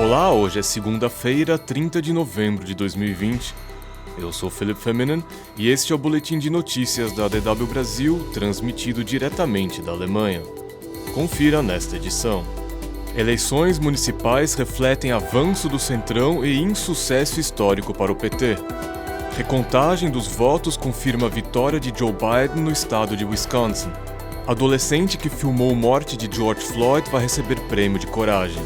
Olá, hoje é segunda-feira, 30 de novembro de 2020. Eu sou Philip Feminen e este é o boletim de notícias da DW Brasil, transmitido diretamente da Alemanha. Confira nesta edição. Eleições municipais refletem avanço do Centrão e insucesso histórico para o PT. Recontagem dos votos confirma a vitória de Joe Biden no estado de Wisconsin. Adolescente que filmou morte de George Floyd vai receber prêmio de coragem.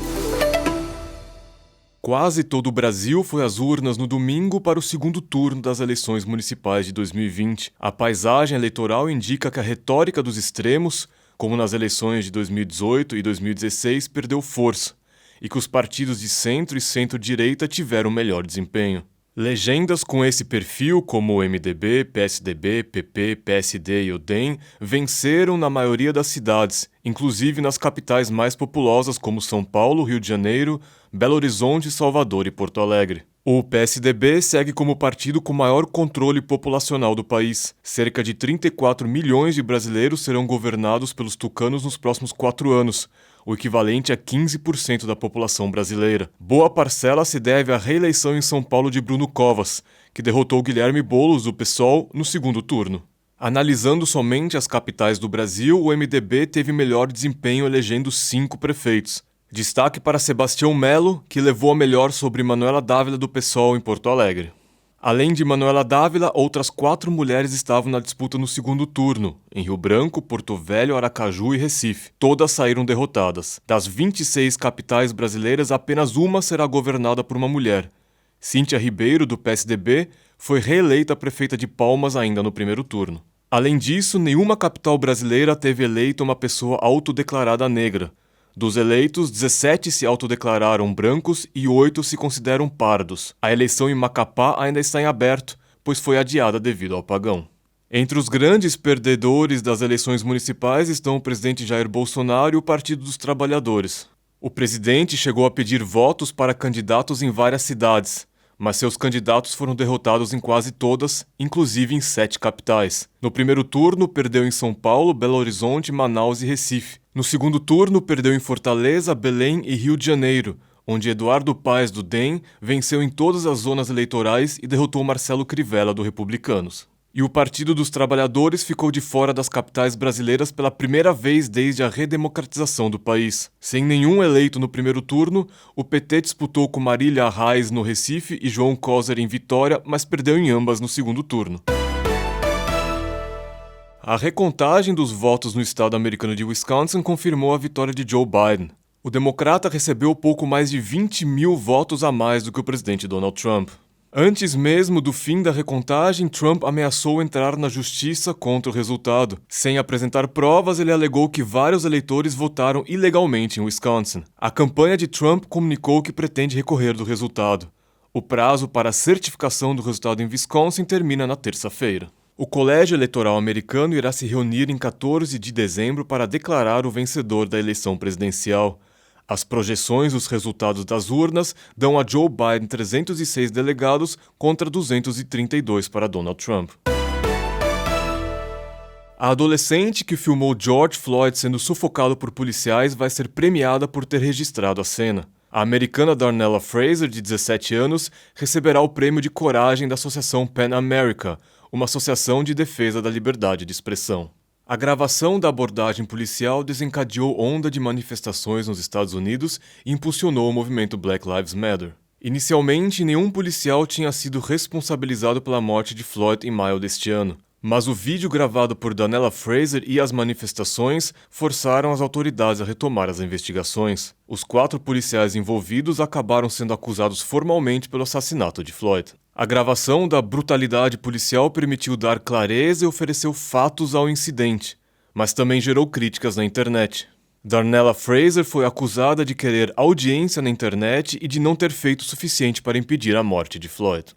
Quase todo o Brasil foi às urnas no domingo para o segundo turno das eleições municipais de 2020. A paisagem eleitoral indica que a retórica dos extremos, como nas eleições de 2018 e 2016, perdeu força, e que os partidos de centro e centro-direita tiveram melhor desempenho. Legendas com esse perfil, como o MDB, PSDB, PP, PSD e o DEM, venceram na maioria das cidades, inclusive nas capitais mais populosas como São Paulo, Rio de Janeiro, Belo Horizonte, Salvador e Porto Alegre. O PSDB segue como o partido com maior controle populacional do país. Cerca de 34 milhões de brasileiros serão governados pelos tucanos nos próximos 4 anos, o equivalente a 15% da população brasileira. Boa parcela se deve à reeleição em São Paulo de Bruno Covas, que derrotou Guilherme Boulos, do PSOL, no segundo turno. Analisando somente as capitais do Brasil, o MDB teve melhor desempenho elegendo 5 prefeitos. Destaque para Sebastião Melo, que levou a melhor sobre Manuela Dávila do PSOL em Porto Alegre. Além de Manuela Dávila, outras 4 mulheres estavam na disputa no segundo turno, em Rio Branco, Porto Velho, Aracaju e Recife. Todas saíram derrotadas. Das 26 capitais brasileiras, apenas uma será governada por uma mulher. Cíntia Ribeiro, do PSDB, foi reeleita prefeita de Palmas ainda no primeiro turno. Além disso, nenhuma capital brasileira teve eleita uma pessoa autodeclarada negra. Dos eleitos, 17 se autodeclararam brancos e 8 se consideram pardos. A eleição em Macapá ainda está em aberto, pois foi adiada devido ao apagão. Entre os grandes perdedores das eleições municipais estão o presidente Jair Bolsonaro e o Partido dos Trabalhadores. O presidente chegou a pedir votos para candidatos em várias cidades, mas seus candidatos foram derrotados em quase todas, inclusive em 7 capitais. No primeiro turno, perdeu em São Paulo, Belo Horizonte, Manaus e Recife. No segundo turno, perdeu em Fortaleza, Belém e Rio de Janeiro, onde Eduardo Paes, do DEM, venceu em todas as zonas eleitorais e derrotou Marcelo Crivella, do Republicanos. E o Partido dos Trabalhadores ficou de fora das capitais brasileiras pela primeira vez desde a redemocratização do país. Sem nenhum eleito no primeiro turno, o PT disputou com Marília Arraes no Recife e João Coser em Vitória, mas perdeu em ambas no segundo turno. A recontagem dos votos no estado americano de Wisconsin confirmou a vitória de Joe Biden. O democrata recebeu pouco mais de 20 mil votos a mais do que o presidente Donald Trump. Antes mesmo do fim da recontagem, Trump ameaçou entrar na justiça contra o resultado. Sem apresentar provas, ele alegou que vários eleitores votaram ilegalmente em Wisconsin. A campanha de Trump comunicou que pretende recorrer do resultado. O prazo para a certificação do resultado em Wisconsin termina na terça-feira. O Colégio Eleitoral americano irá se reunir em 14 de dezembro para declarar o vencedor da eleição presidencial. As projeções dos resultados das urnas dão a Joe Biden 306 delegados contra 232 para Donald Trump. A adolescente que filmou George Floyd sendo sufocado por policiais vai ser premiada por ter registrado a cena. A americana Darnella Fraser, de 17 anos, receberá o prêmio de coragem da Associação PEN America, uma associação de defesa da liberdade de expressão. A gravação da abordagem policial desencadeou onda de manifestações nos Estados Unidos e impulsionou o movimento Black Lives Matter. Inicialmente, nenhum policial tinha sido responsabilizado pela morte de Floyd em maio deste ano, mas o vídeo gravado por Darnella Fraser e as manifestações forçaram as autoridades a retomar as investigações. Os 4 policiais envolvidos acabaram sendo acusados formalmente pelo assassinato de Floyd. A gravação da brutalidade policial permitiu dar clareza e ofereceu fatos ao incidente, mas também gerou críticas na internet. Darnella Fraser foi acusada de querer audiência na internet e de não ter feito o suficiente para impedir a morte de Floyd.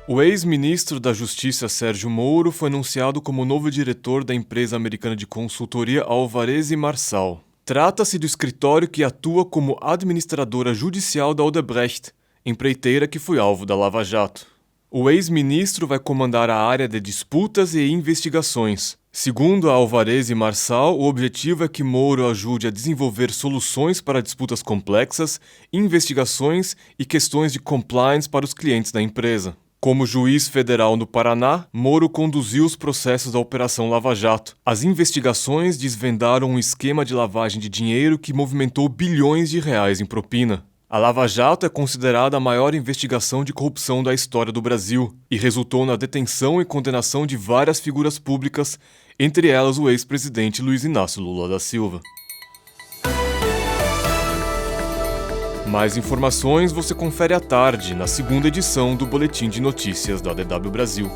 O ex-ministro da Justiça Sérgio Moro foi anunciado como novo diretor da empresa americana de consultoria Alvarez & Marsal. Trata-se do escritório que atua como administradora judicial da Odebrecht, empreiteira que foi alvo da Lava Jato. O ex-ministro vai comandar a área de disputas e investigações. Segundo a Alvarez e Marçal, o objetivo é que Moro ajude a desenvolver soluções para disputas complexas, investigações e questões de compliance para os clientes da empresa. Como juiz federal no Paraná, Moro conduziu os processos da Operação Lava Jato. As investigações desvendaram um esquema de lavagem de dinheiro que movimentou bilhões de reais em propina. A Lava Jato é considerada a maior investigação de corrupção da história do Brasil e resultou na detenção e condenação de várias figuras públicas, entre elas o ex-presidente Luiz Inácio Lula da Silva. Mais informações você confere à tarde, na segunda edição do Boletim de Notícias da DW Brasil.